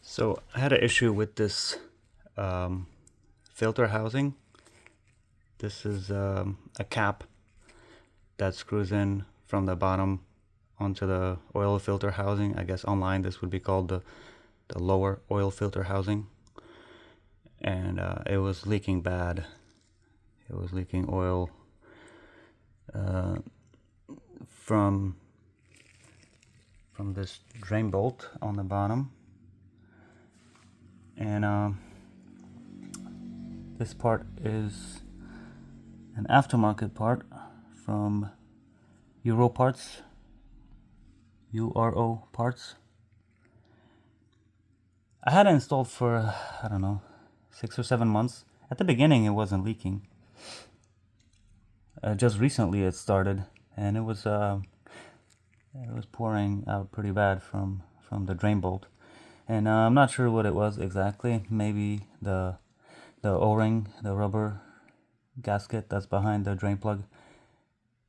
So I had an issue with this um, filter housing. This is a cap that screws in from the bottom onto the oil filter housing. I guess online this would be called the lower oil filter housing. And it was leaking bad. It was leaking oil from this drain bolt on the bottom. And this part is an aftermarket part from URO Parts, URO Parts. I had it installed for, I don't know, 6 or 7 months. At the beginning it wasn't leaking. Just recently it started, and it was pouring out pretty bad from the drain bolt. And I'm not sure what it was exactly. Maybe the O-ring, the rubber gasket that's behind the drain plug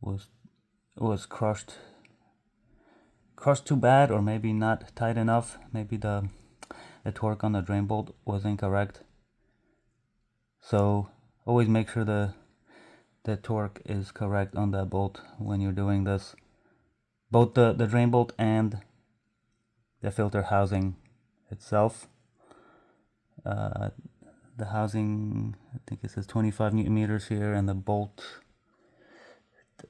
was crushed too bad, or maybe not tight enough. Maybe the torque on the drain bolt was incorrect. So always make sure the torque is correct on that bolt when you're doing this. Both the drain bolt and the filter housing itself. The housing, I think it says 25 Newton meters here, and the bolt,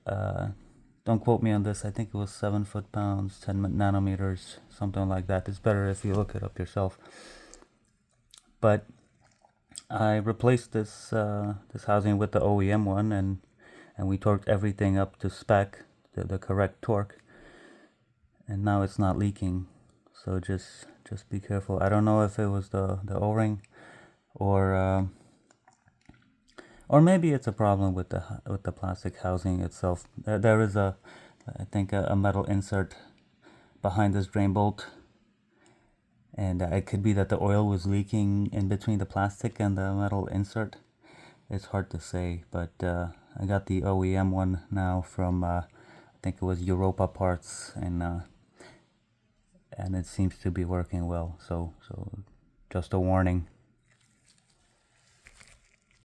don't quote me on this, I think it was 7 foot-pounds, 10 nanometers, something like that. It's better if you look it up yourself. But I replaced this housing with the OEM one, and we torqued everything up to spec, the correct torque, and now it's not leaking. So just be careful. I don't know if it was the O-ring, or maybe it's a problem with the plastic housing itself. There is I think a metal insert behind this drain bolt, and it could be that the oil was leaking in between the plastic and the metal insert. It's hard to say, but I got the OEM one now from I think it was URO Parts, and it seems to be working well. So just a warning.